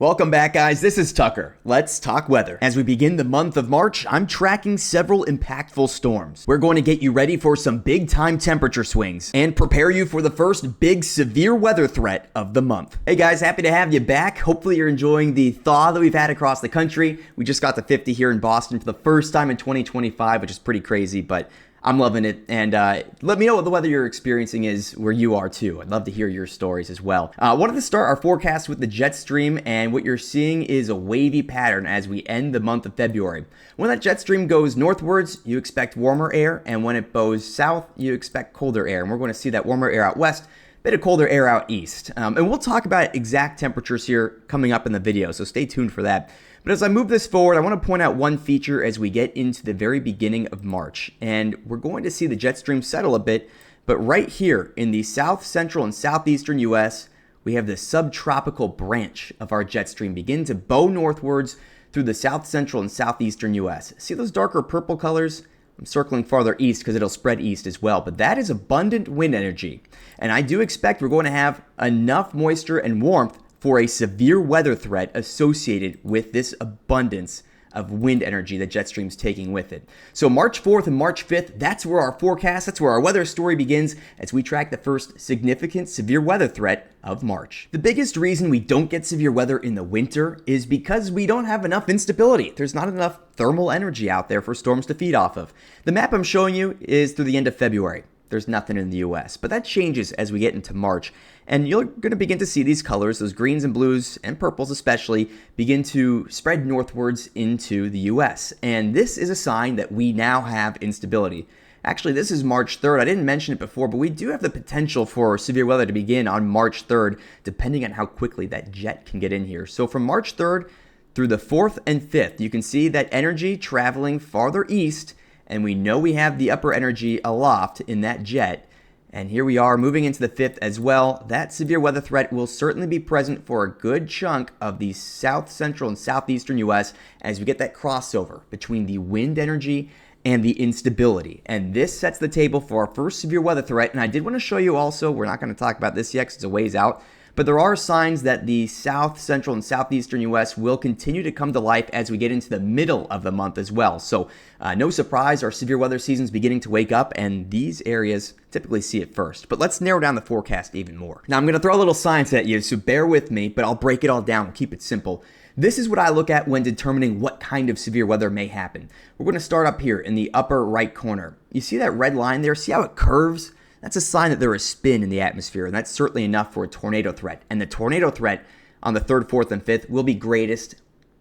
Welcome back, guys. This is Tucker. Let's talk weather. As we begin the month of March, I'm tracking several impactful storms. We're going to get you ready for some big time temperature swings and prepare you for the first big severe weather threat of the month. Hey guys, happy to have you back. Hopefully you're enjoying the thaw that we've had across the country. We just got to 50 here in Boston for the first time in 2025, which is pretty crazy, but I'm loving it, and let me know what the weather you're experiencing is where you are too. I'd love to hear your stories as well. Wanted to start our forecast with the jet stream, and what you're seeing is a wavy pattern as we end the month of February. When that jet stream goes northwards, you expect warmer air, and when it goes south, you expect colder air. And we're going to see that warmer air out west, bit of colder air out east. And we'll talk about exact temperatures here coming up in the video, so stay tuned for that. But as I move this forward, I want to point out one feature as we get into the very beginning of March. And we're going to see the jet stream settle a bit, but right here in the south central and southeastern US, we have the subtropical branch of our jet stream begin to bow northwards through the south central and southeastern US. See those darker purple colors? I'm circling farther east because it'll spread east as well, but that is abundant wind energy. And I do expect we're going to have enough moisture and warmth for a severe weather threat associated with this abundance of wind energy that jet stream's taking with it. So March 4th and March 5th, that's where our forecast, that's where our weather story begins as we track the first significant severe weather threat of March. The biggest reason we don't get severe weather in the winter is because we don't have enough instability. There's not enough thermal energy out there for storms to feed off of. The map I'm showing you is through the end of February. There's nothing in the US, but that changes as we get into March, and you're going to begin to see these colors, those greens and blues and purples especially, begin to spread northwards into the US, and this is a sign that we now have instability. Actually, this is March 3rd. I didn't mention it before, but we do have the potential for severe weather to begin on March 3rd, depending on how quickly that jet can get in here. So from March 3rd through the 4th and 5th, you can see that energy traveling farther east, and we know we have the upper energy aloft in that jet. And here we are moving into the 5th as well. That severe weather threat will certainly be present for a good chunk of the south central and southeastern US as we get that crossover between the wind energy and the instability. And this sets the table for our first severe weather threat. And I did want to show you also, we're not going to talk about this yet because it's a ways out, but there are signs that the south central and southeastern US will continue to come to life as we get into the middle of the month as well. So no surprise, our severe weather season is beginning to wake up, and these areas typically see it first. But let's narrow down the forecast even more. Now I'm going to throw a little science at you, so bear with me, but I'll break it all down and keep it simple. This is what I look at when determining what kind of severe weather may happen. We're going to start up here in the upper right corner. You see that red line there? See how it curves? That's a sign that there is spin in the atmosphere, and that's certainly enough for a tornado threat. And the tornado threat on the 3rd, 4th, and 5th will be greatest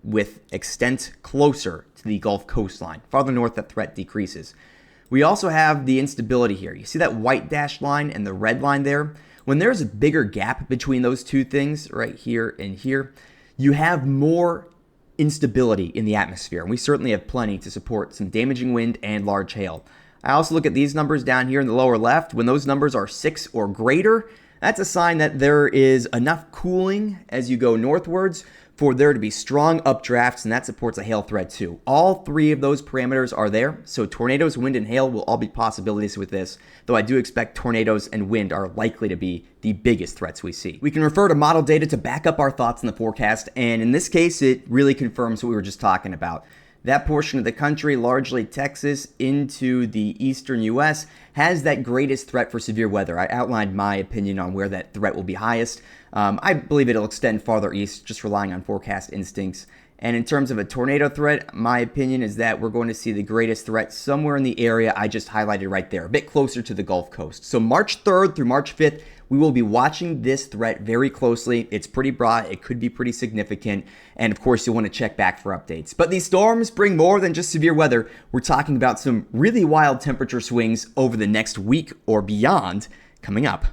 with extent closer to the Gulf coastline. Farther north, that threat decreases. We also have the instability here. You see that white dashed line and the red line there? When there's a bigger gap between those two things, right here and here, you have more instability in the atmosphere. And we certainly have plenty to support some damaging wind and large hail. I also look at these numbers down here in the lower left. When those numbers are 6 or greater, that's a sign that there is enough cooling as you go northwards for there to be strong updrafts, and that supports a hail threat too. All 3 of those parameters are there, so tornadoes, wind, and hail will all be possibilities with this, though I do expect tornadoes and wind are likely to be the biggest threats we see. We can refer to model data to back up our thoughts in the forecast, and in this case, it really confirms what we were just talking about. That portion of the country, largely Texas into the eastern US, has that greatest threat for severe weather. I outlined my opinion on where that threat will be highest. I believe it'll extend farther east, just relying on forecast instincts. And in terms of a tornado threat, my opinion is that we're going to see the greatest threat somewhere in the area I just highlighted right there, a bit closer to the Gulf Coast. So March 3rd through March 5th, we will be watching this threat very closely. It's pretty broad. It could be pretty significant. And of course, you'll want to check back for updates. But these storms bring more than just severe weather. We're talking about some really wild temperature swings over the next week or beyond coming up.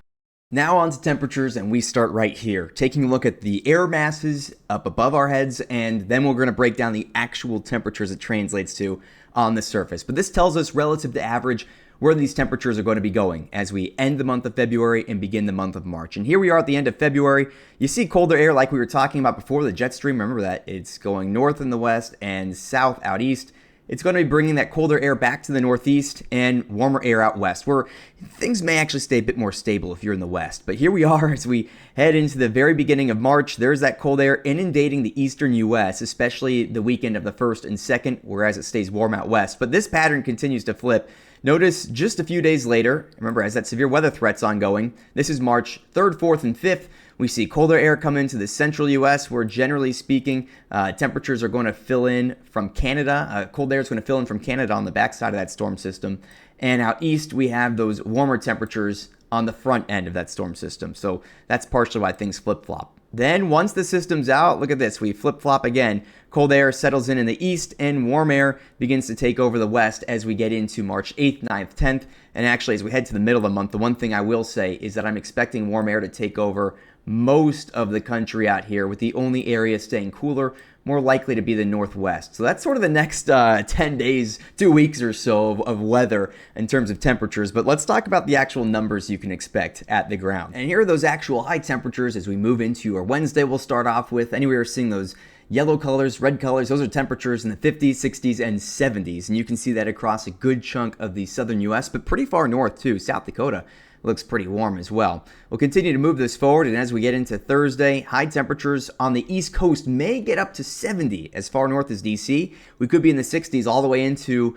Now on to temperatures, and we start right here, taking a look at the air masses up above our heads, and then we're going to break down the actual temperatures it translates to on the surface. But this tells us relative to average where these temperatures are going to be going as we end the month of February and begin the month of March. And here we are at the end of February. You see colder air like we were talking about before, the jet stream. Remember that it's going north in the west and south out east. it's going to be bringing that colder air back to the northeast and warmer air out west, where things may actually stay a bit more stable if you're in the west. But here we are as we head into the very beginning of March. There's that cold air inundating the eastern U.S., especially the weekend of the 1st and 2nd, whereas it stays warm out west. But this pattern continues to flip. Notice just a few days later, remember, as that severe weather threat's ongoing, this is March 3rd, 4th, and 5th, we see colder air come into the central U.S., where generally speaking, temperatures are going to fill in from Canada. Cold air is going to fill in from Canada on the backside of that storm system. And out east, we have those warmer temperatures on the front end of that storm system. So that's partially why things flip-flop. Then once the system's out, look at this, we flip-flop again. Cold air settles in the east and warm air begins to take over the west as we get into March 8th, 9th, 10th. And actually, as we head to the middle of the month, the one thing I will say is that I'm expecting warm air to take over most of the country out here, with the only area staying cooler more likely to be the northwest. So that's sort of the next 10 days, 2 weeks or so of weather in terms of temperatures. But let's talk about the actual numbers you can expect at the ground. And here are those actual high temperatures as we move into our Wednesday. We'll start off with anywhere seeing those yellow colors, red colors. Those are temperatures in the 50s, 60s, and 70s. And you can see that across a good chunk of the southern U.S., but pretty far north too. South Dakota looks pretty warm as well. We'll continue to move this forward, and as we get into Thursday, high temperatures on the East Coast may get up to 70 as far north as DC. We could be in the 60s all the way into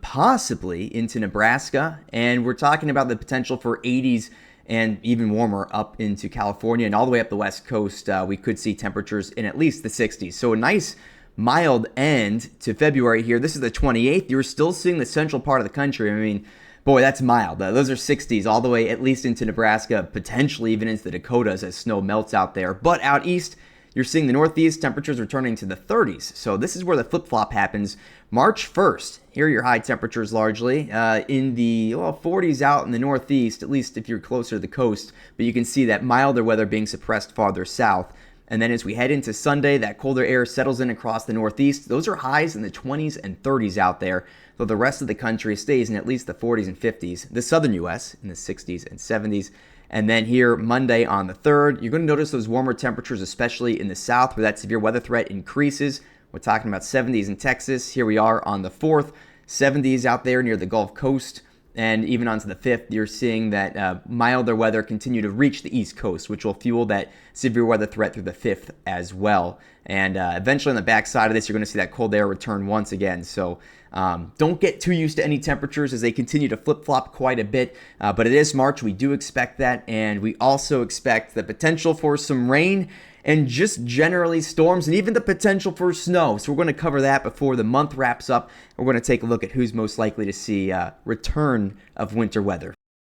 possibly into Nebraska, and we're talking about the potential for 80s and even warmer up into California and all the way up the West Coast. We could see temperatures in at least the 60s. So a nice mild end to February here. This is the 28th. You're still seeing the central part of the country. I mean, boy, that's mild. Those are 60s all the way at least into Nebraska, potentially even into the Dakotas as snow melts out there. But out east, you're seeing the northeast temperatures returning to the 30s. So this is where the flip-flop happens. March 1st, here are your high temperatures largely in the 40s out in the northeast, at least if you're closer to the coast. But you can see that milder weather being suppressed farther south. And then as we head into Sunday, that colder air settles in across the northeast. Those are highs in the 20s and 30s out there, though the rest of the country stays in at least the 40s and 50s. The southern U.S. in the 60s and 70s. And then here, Monday on the 3rd, you're going to notice those warmer temperatures, especially in the south, where that severe weather threat increases. We're talking about 70s in Texas. Here we are on the 4th, 70s out there near the Gulf Coast. And even onto the 5th, you're seeing that milder weather continue to reach the East Coast, which will fuel that severe weather threat through the 5th as well. And eventually on the backside of this, you're going to see that cold air return once again. So don't get too used to any temperatures as they continue to flip-flop quite a bit. But it is March. We do expect that. And we also expect the potential for some rain and just generally storms and even the potential for snow. So we're going to cover that before the month wraps up. We're going to take a look at who's most likely to see return of winter weather.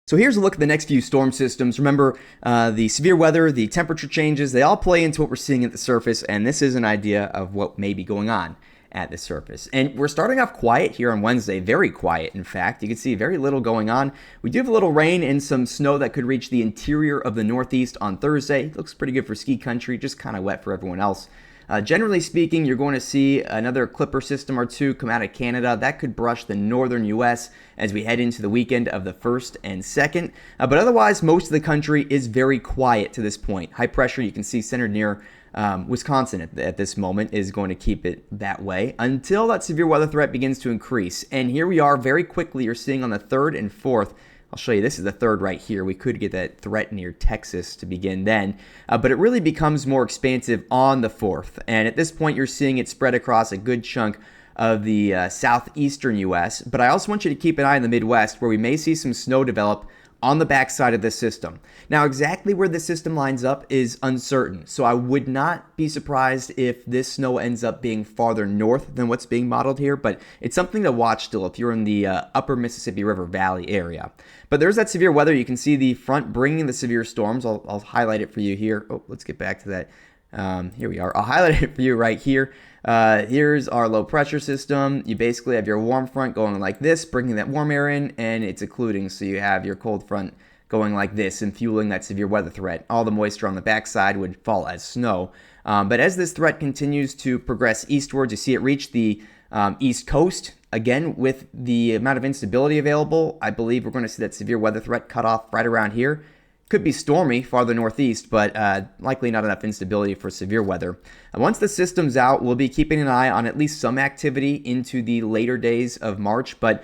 So here's a look at the next few storm systems. Remember, the severe weather, the temperature changes, they all play into what we're seeing at the surface, and this is an idea of what may be going on at the surface. And we're starting off quiet here on Wednesday, very quiet, in fact. You can see very little going on. We do have a little rain and some snow that could reach the interior of the Northeast on Thursday. Looks pretty good for ski country, just kind of wet for everyone else. Generally speaking, you're going to see another clipper system or two come out of Canada. That could brush the northern U.S. as we head into the weekend of the 1st and 2nd. But otherwise, most of the country is very quiet to this point. High pressure, you can see centered near Wisconsin at this moment, is going to keep it that way until that severe weather threat begins to increase. And here we are very quickly. You're seeing on the 3rd and 4th. I'll show you, this is the 3rd right here. We could get that threat near Texas to begin then. But it really becomes more expansive on the 4th. And at this point, you're seeing it spread across a good chunk of the southeastern U.S. But I also want you to keep an eye on the Midwest, where we may see some snow develop on the backside of this system. Now, exactly where the system lines up is uncertain, so I would not be surprised if this snow ends up being farther north than what's being modeled here, but it's something to watch still if you're in the upper Mississippi River Valley area. But there's that severe weather. You can see the front bringing the severe storms. I'll highlight it for you here. Oh, let's get back to that. Here we are. I'll highlight it for you right here. Here's our low pressure system. You basically have your warm front going like this, bringing that warm air in, and it's occluding. So you have your cold front going like this and fueling that severe weather threat. All the moisture on the backside would fall as snow. But as this threat continues to progress eastwards, you see it reach the East Coast. Again, with the amount of instability available, I believe we're going to see that severe weather threat cut off right around here. Could be stormy farther northeast, but likely not enough instability for severe weather. And once the system's out, we'll be keeping an eye on at least some activity into the later days of March, but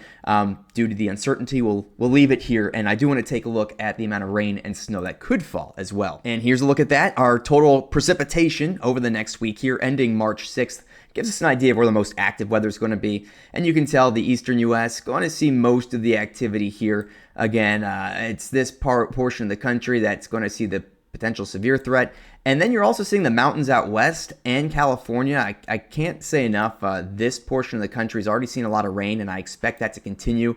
due to the uncertainty, we'll leave it here. And I do want to take a look at the amount of rain and snow that could fall as well. And here's a look at that. Our total precipitation over the next week here, ending March 6th, gives us an idea of where the most active weather is going to be. And you can tell the eastern U.S. going to see most of the activity here. Again, it's this portion of the country that's going to see the potential severe threat. And then you're also seeing the mountains out west and California. I can't say enough. This portion of the country has already seen a lot of rain, and I expect that to continue.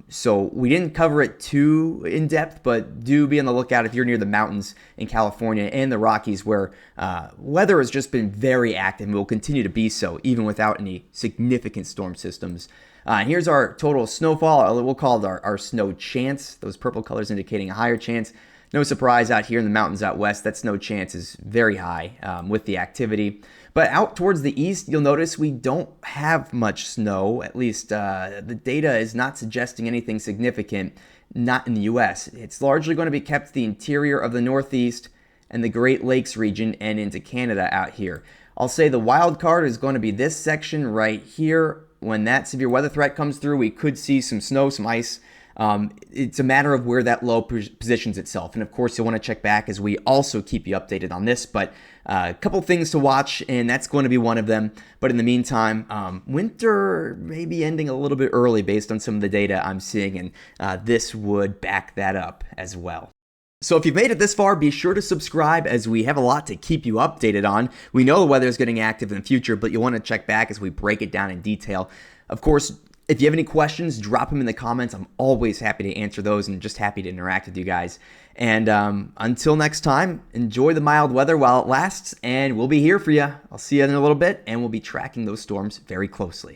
So we didn't cover it too in depth, but do be on the lookout if you're near the mountains in California and the Rockies, where weather has just been very active and will continue to be so, even without any significant storm systems. Here's our total snowfall. We'll call it our snow chance. Those purple colors indicating a higher chance. No surprise out here in the mountains out west, that snow chance is very high with the activity. But out towards the east, you'll notice we don't have much snow. At least the data is not suggesting anything significant, not in the U.S. It's largely going to be kept to the interior of the Northeast and the Great Lakes region and into Canada out here. I'll say the wild card is going to be this section right here. When that severe weather threat comes through, we could see some snow, some ice. It's a matter of where that low positions itself. And of course, you'll want to check back as we also keep you updated on this. But a couple things to watch, and that's going to be one of them. But in the meantime, winter may be ending a little bit early based on some of the data I'm seeing, and this would back that up as well. So if you've made it this far, be sure to subscribe as we have a lot to keep you updated on. We know the weather is getting active in the future, but you'll want to check back as we break it down in detail. Of course, if you have any questions, drop them in the comments. I'm always happy to answer those and just happy to interact with you guys. And until next time, enjoy the mild weather while it lasts, and we'll be here for you. I'll see you in a little bit, and we'll be tracking those storms very closely.